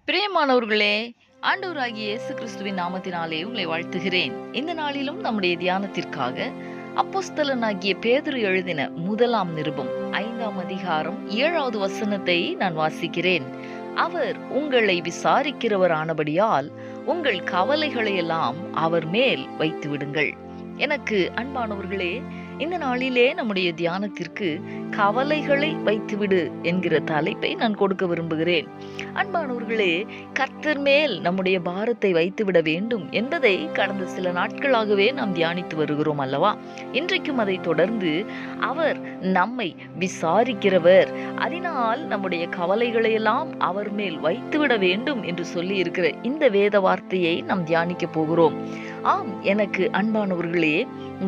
பிரியமானவர்களே, ஆண்டவராகிய இயேசு கிறிஸ்துவின் நாமத்தினாலே உங்களை வாழ்த்துகிறேன். இந்த நாளிலும் நம்முடைய தியானத்திற்காக அப்போஸ்தலனாகிய பேதுரு எழுதின முதலாம் நிருபம் 5ஆம் அதிகாரம் 7வது வசனத்தை நான் வாசிக்கிறேன். அவர் உங்களை விசாரிக்கிறவர் ஆனபடியால் உங்கள் கவலைகளை எல்லாம் அவர் மேல் வைத்து விடுங்கள். எனக்கு அன்பானவர்களே, இந்த நாளிலே நம்முடைய தியானத்திற்கு கவலைகளை வைத்துவிடு என்கிற தலைப்பை நான் கொடுக்க விரும்புகிறேன். அன்பானவர்களே, கர்த்தர் மேல் நம்முடைய பாரத்தை வைத்துவிட வேண்டும் என்பதை கடந்த சில நாட்களாகவே நாம் தியானித்து வருகிறோம் அல்லவா? இன்றைக்கும் அதை தொடர்ந்து அவர் நம்மை விசாரிக்கிறவர், அதனால் நம்முடைய கவலைகளை எல்லாம் அவர் மேல் வைத்துவிட வேண்டும் என்று சொல்லி இருக்கிற இந்த வேத வார்த்தையை நாம் தியானிக்க போகிறோம். ஆம், எனக்கு அன்பானவர்களே,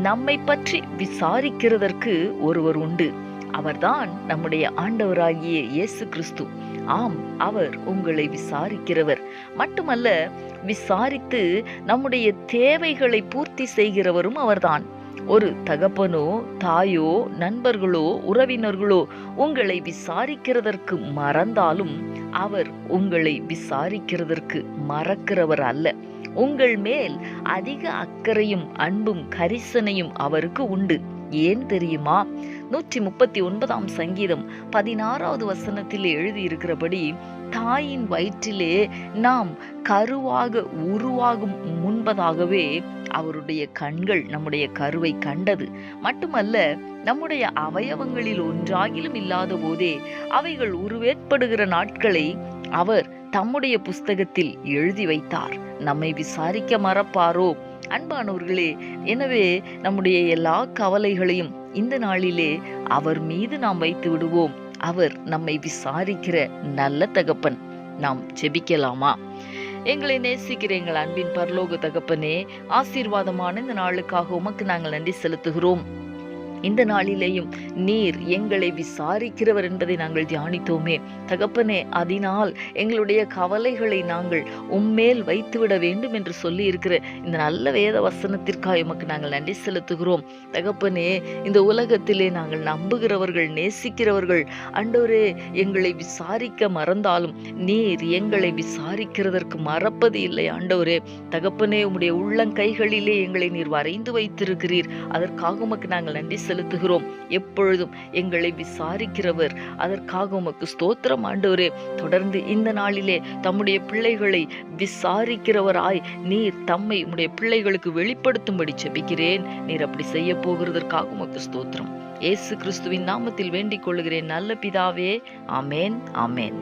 நம்மை பற்றி விசாரிக்கிறதற்கு ஒருவர் உண்டு. அவர்தான் நம்முடைய ஆண்டவராகிய இயேசு கிறிஸ்து. ஆம், அவர் உங்களை விசாரிக்கிறவர் மட்டுமல்ல, விசாரித்து நம்முடைய தேவைகளை பூர்த்தி செய்கிறவரும் அவர்தான். ஒரு தகப்பனோ தாயோ நண்பர்களோ உறவினர்களோ உங்களை விசாரிக்கிறதற்கு மறந்தாலும் அவர் உங்களை விசாரிக்கிறதற்கு மறக்கிறவர் அல்ல. உங்கள் மேல் அதிக அக்கறையும் அன்பும் கரிசனையும் அவருக்கு உண்டு. ஏன் தெரியுமா? 139ஆம் சங்கீதம் 16வது வசனத்தில் எழுதியிருக்கிறபடி, தாயின் வயிற்றிலே நாம் கருவாக உருவாகும் முன்பதாகவே அவருடைய கண்கள் நம்முடைய கருவை கண்டது. மட்டுமல்ல, நம்முடைய அவயவங்களில் ஒன்றாகிலும் இல்லாத போதே அவைகள் உருவேற்படுகிற நாட்களை அவர் தம்முடைய புஸ்தகத்தில் எழுதி வைத்தார். நம்மை விசாரிக்க மறப்பாரோ? அன்பானவர்களே, எனவே நம்முடைய எல்லா கவலைகளையும் இந்த நாளிலே அவர் மீது நாம் வைத்து விடுவோம். அவர் நம்மை விசாரிக்கிற நல்ல தகப்பன். நாம் ஜெபிக்கலாமா? எங்களை நேசிக்கிற எங்கள் அன்பின் பரலோக தகப்பனே, ஆசீர்வாதமான இந்த நாளுக்காக உமக்கு நாங்கள் நன்றி செலுத்துகிறோம். இந்த நாளிலேயும் நீர் எங்களை விசாரிக்கிறவர் என்பதை நாங்கள் தியானித்தோமே தகப்பனே. அதனால் எங்களுடைய கவலைகளை நாங்கள் உம்மேல் வைத்துவிட வேண்டும் என்று சொல்லி இருக்கிற இந்த நல்ல வேத வசனத்திற்காக உமக்கு நாங்கள் நன்றி செலுத்துகிறோம் தகப்பனே. இந்த உலகத்திலே நாங்கள் நம்புகிறவர்கள், நேசிக்கிறவர்கள் ஆண்டவரே எங்களை விசாரிக்க மறந்தாலும் நீர் எங்களை விசாரிக்கிறதற்கு மறப்பது இல்லை ஆண்டவரே. தகப்பனே, உம்முடைய உள்ளங்கைகளிலே எங்களை நீர் வரைந்து வைத்திருக்கிறீர். அதற்காக உமக்கு நாங்கள் நன்றி செலுத்துகிறோம். எப்பொழுதும் எங்களை விசாரிக்கிறவர், அதற்காக உமக்கு ஸ்தோத்திரம் ஆண்டவரே. தொடர்ந்து இந்த நாளிலே தம்முடைய பிள்ளைகளை விசாரிக்கிறவராய் நீர் தம்மை உம்முடைய பிள்ளைகளுக்கு வெளிப்படுத்தும்படி ஜெபிக்கிறேன். நீர் அப்படி செய்ய போகிறதற்காக உமக்கு ஸ்தோத்திரம். இயேசு கிறிஸ்துவின் நாமத்தில் வேண்டிக் கொள்கிறேன் நல்ல பிதாவே. ஆமேன், ஆமேன்.